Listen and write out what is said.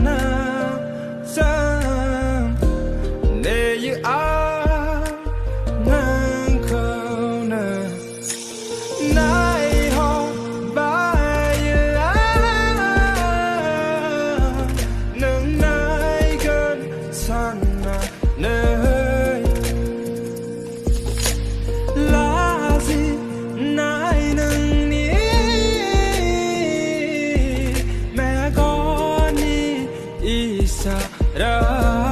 na sam ne you are nang khâu na nai ho bai la nang nai gần san na nơi la gì nai nang ni mẹ con ni isa ra